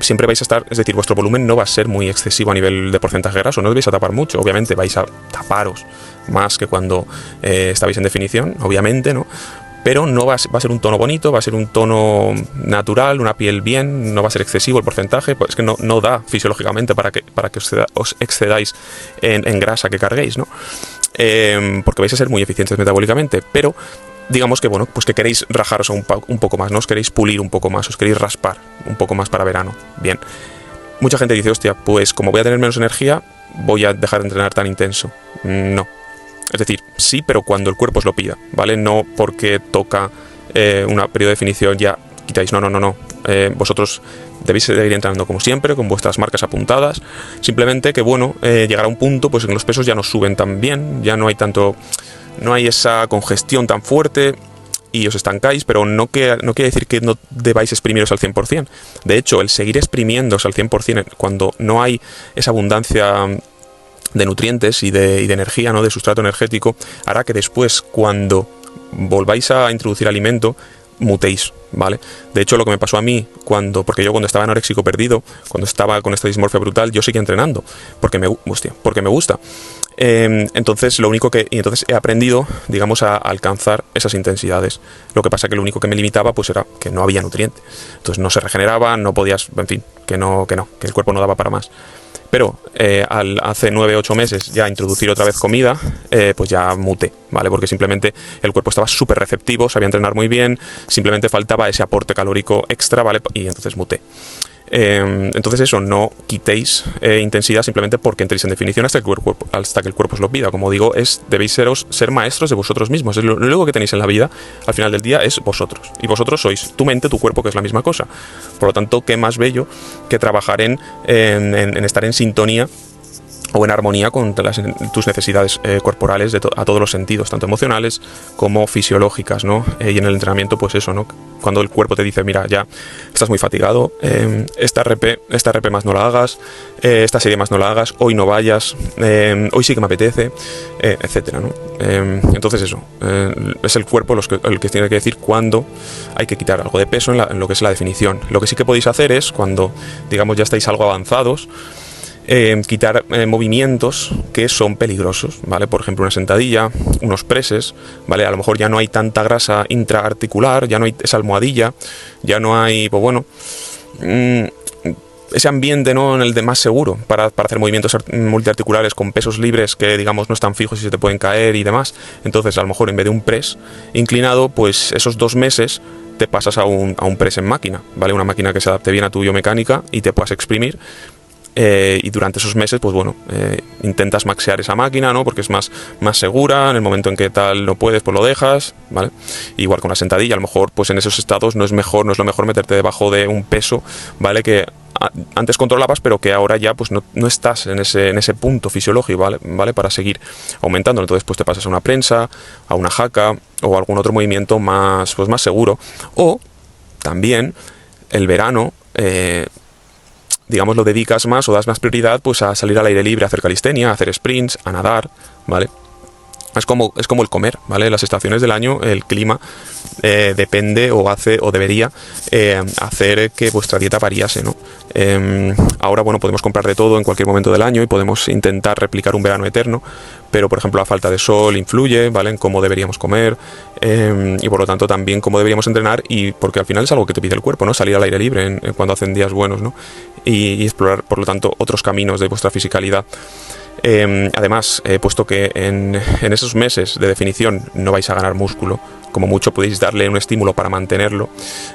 siempre vais a estar, es decir, vuestro volumen no va a ser muy excesivo a nivel de porcentaje graso, no os vais a tapar mucho, obviamente vais a taparos más que cuando estabais en definición, obviamente, ¿no? Pero no va a ser un tono bonito, va a ser un tono natural, una piel bien, no va a ser excesivo el porcentaje, pues es que no da fisiológicamente para que os excedáis en grasa que carguéis, ¿no? Porque vais a ser muy eficientes metabólicamente, pero digamos que bueno, pues que queréis rajaros un poco más, ¿no? Os queréis pulir un poco más, os queréis raspar un poco más para verano. Bien. Mucha gente dice, hostia, pues como voy a tener menos energía, voy a dejar de entrenar tan intenso. No. Es decir, sí, pero cuando el cuerpo os lo pida, ¿vale? No porque toca una periodo de definición ya quitáis, no. Vosotros debéis seguir entrenando como siempre, con vuestras marcas apuntadas. Simplemente que, bueno, llegará un punto pues en que los pesos ya no suben tan bien, ya no hay esa congestión tan fuerte y os estancáis, pero no quiere decir que no debáis exprimiros al 100%. De hecho, el seguir exprimiéndose al 100% cuando no hay esa abundancia de nutrientes y de energía, ¿no? De sustrato energético, hará que después, cuando volváis a introducir alimento, mutéis, ¿vale? De hecho, lo que me pasó a mí porque yo cuando estaba anoréxico perdido, cuando estaba con esta dismorfia brutal, yo seguía entrenando, porque me gusta. Entonces he aprendido, digamos, a alcanzar esas intensidades. Lo que pasa que lo único que me limitaba pues era que no había nutriente. Entonces no se regeneraba, no podías, en fin, que el cuerpo no daba para más. Pero hace 9-8 meses ya introducir otra vez comida, pues ya muté, ¿vale? Porque simplemente el cuerpo estaba súper receptivo, sabía entrenar muy bien, simplemente faltaba ese aporte calórico extra, ¿vale? Y entonces muté. Entonces eso, no quitéis intensidad simplemente porque entréis en definición hasta que el cuerpo os lo pida. Como digo, debéis ser maestros de vosotros mismos. Lo único que tenéis en la vida al final del día es vosotros, y vosotros sois tu mente, tu cuerpo, que es la misma cosa. Por lo tanto, qué más bello que trabajar en estar en sintonía o en armonía con tus necesidades corporales a todos los sentidos, tanto emocionales como fisiológicas, ¿no? Y en el entrenamiento, pues eso, ¿no? Cuando el cuerpo te dice, mira, ya estás muy fatigado, esta RP más no la hagas, esta serie más no la hagas, hoy no vayas, hoy sí que me apetece, etcétera, ¿no? Entonces eso, es el cuerpo el que tiene que decir cuándo hay que quitar algo de peso en lo que es la definición. Lo que sí que podéis hacer es, cuando, digamos, ya estáis algo avanzados, quitar movimientos que son peligrosos, ¿vale? Por ejemplo, una sentadilla, unos presses, ¿vale? A lo mejor ya no hay tanta grasa intraarticular, ya no hay esa almohadilla, ya no hay, pues bueno, ese ambiente, ¿no? En el de más seguro para hacer movimientos multiarticulares con pesos libres que, digamos, no están fijos y se te pueden caer y demás. Entonces, a lo mejor en vez de un press inclinado, pues esos 2 meses te pasas a un press en máquina, ¿vale? Una máquina que se adapte bien a tu biomecánica y te puedas exprimir. Y durante esos meses, pues bueno, intentas maxear esa máquina, ¿no? Porque es más segura. En el momento en que tal no puedes, pues lo dejas, ¿vale? Igual con la sentadilla, a lo mejor, pues en esos estados no es lo mejor meterte debajo de un peso, ¿vale? Que antes controlabas, pero que ahora ya pues no estás en ese punto fisiológico, ¿vale? Para seguir aumentando. Entonces pues te pasas a una prensa, a una haka o algún otro movimiento más seguro. O también el verano, digamos, lo dedicas más o das más prioridad pues a salir al aire libre, a hacer calistenia, a hacer sprints, a nadar, ¿vale? Es como el comer, ¿vale? Las estaciones del año, el clima depende o hace o debería hacer que vuestra dieta variase, ¿no? Ahora, bueno, podemos comprar de todo en cualquier momento del año y podemos intentar replicar un verano eterno, pero, por ejemplo, la falta de sol influye, ¿vale? En cómo deberíamos comer y, por lo tanto, también cómo deberíamos entrenar, y porque al final es algo que te pide el cuerpo, ¿no? Salir al aire libre cuando hacen días buenos, ¿no? Y explorar, por lo tanto, otros caminos de vuestra fisicalidad. Además, puesto que en esos meses de definición no vais a ganar músculo, como mucho podéis darle un estímulo para mantenerlo,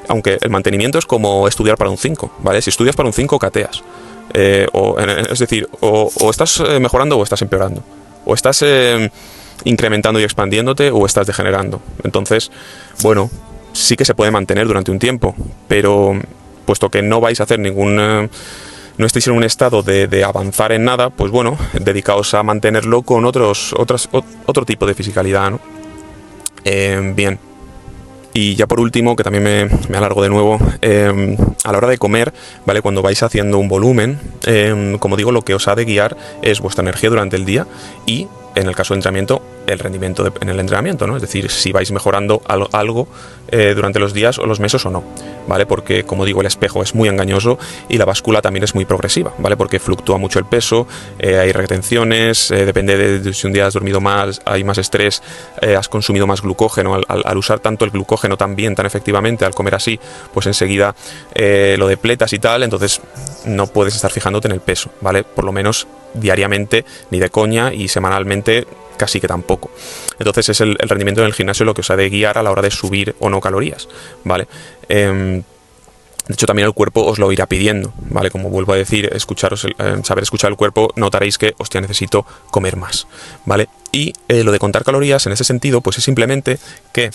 aunque el mantenimiento es como estudiar para un 5, ¿vale? Si estudias para un 5, cateas. Es decir, o estás mejorando o estás empeorando, o estás incrementando y expandiéndote o estás degenerando. Entonces, bueno, sí que se puede mantener durante un tiempo, pero puesto que no vais a hacer no estéis en un estado de avanzar en nada, pues bueno, dedicaos a mantenerlo con otro tipo de fisicalidad, ¿no? Bien. Y ya por último, que también me alargo de nuevo, a la hora de comer, ¿vale? Cuando vais haciendo un volumen, como digo, lo que os ha de guiar es vuestra energía durante el día y, en el caso de entrenamiento, el rendimiento en el entrenamiento, ¿no? Es decir, si vais mejorando algo durante los días o los meses o no, ¿vale? Porque, como digo, el espejo es muy engañoso y la báscula también es muy progresiva, ¿vale? Porque fluctúa mucho el peso, hay retenciones, depende de si un día has dormido más, hay más estrés, has consumido más glucógeno. Al usar tanto el glucógeno tan efectivamente, al comer así, pues enseguida lo depletas y tal, entonces no puedes estar fijándote en el peso, ¿vale? Por lo menos diariamente, ni de coña, y semanalmente casi que tampoco. Entonces es el rendimiento en el gimnasio lo que os ha de guiar a la hora de subir o no calorías, ¿vale? De hecho, también el cuerpo os lo irá pidiendo, ¿vale? Como vuelvo a decir, saber escuchar el cuerpo, notaréis que, hostia, necesito comer más, ¿vale? Y lo de contar calorías, en ese sentido, pues es simplemente que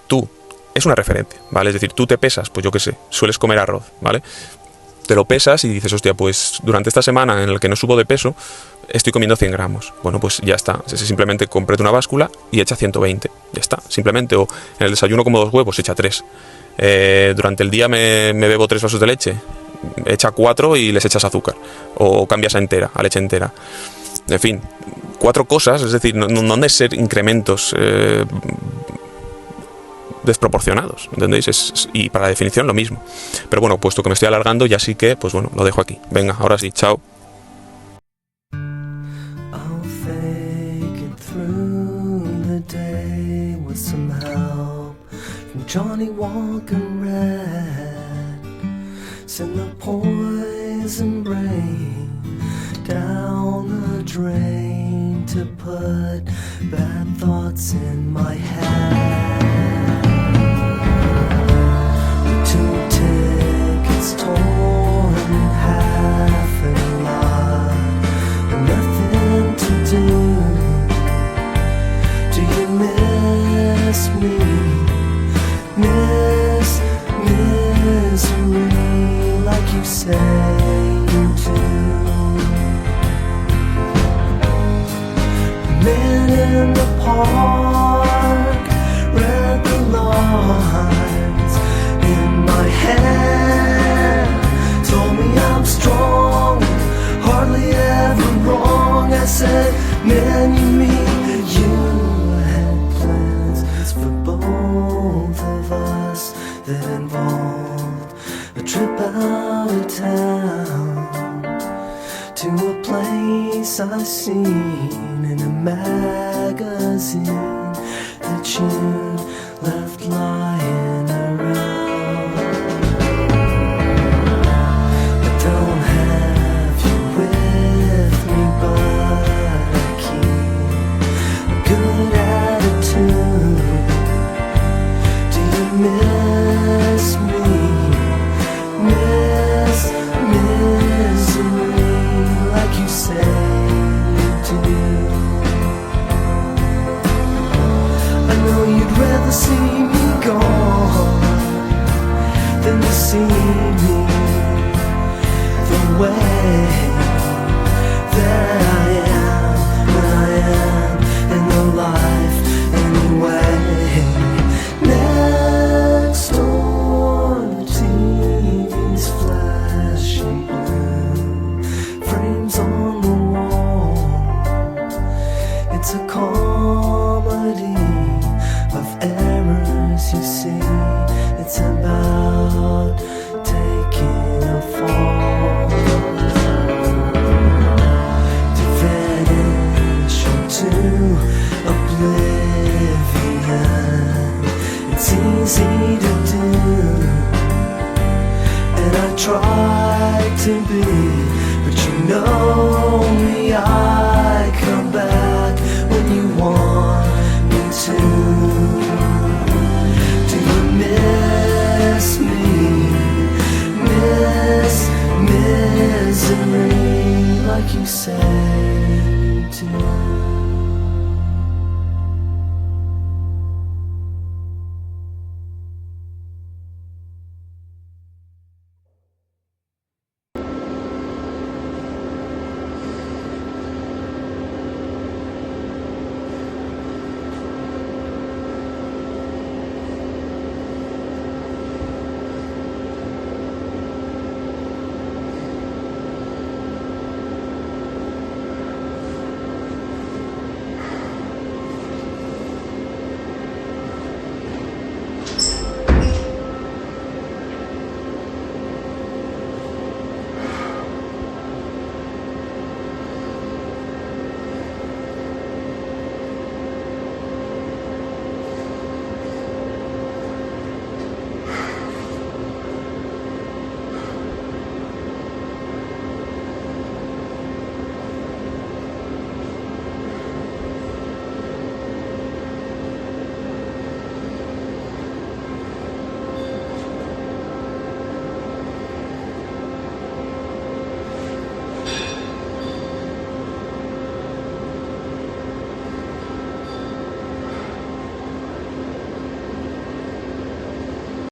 tú, es una referencia, ¿vale? Es decir, tú te pesas, pues yo qué sé, sueles comer arroz, ¿vale? Te lo pesas y dices, hostia, pues durante esta semana en la que no subo de peso, estoy comiendo 100 gramos. Bueno, pues ya está. Simplemente cómprate una báscula y echa 120. Ya está. Simplemente. O en el desayuno como 2 huevos, echa 3. Durante el día me bebo 3 vasos de leche. Echa 4 y les echas azúcar. O cambias a leche entera. En fin, 4 cosas. Es decir, no han de ser incrementos desproporcionados, ¿entendéis? Y para la definición lo mismo. Pero bueno, puesto que me estoy alargando, ya sí que, pues bueno, lo dejo aquí. Venga, ahora sí, chao. Johnny Walker Red, send the poison rain down the drain to put bad thoughts in my head. 2 tickets torn in half and lot, nothing to do. Do you miss me? Misery, like you say you do. A man in the park read the lines in my hand, told me I'm strong, hardly ever wrong. I said, man, you mean you had plans for both of us that involved a trip out of town to a place I seen in a magazine that you left lying around. I don't have you with me, but I keep a good attitude. Do you miss me? Misery, like you say you do. I know you'd rather see me go try to be, but you know me, I come back when you want me to. Do you miss me? Miss misery like you say you do.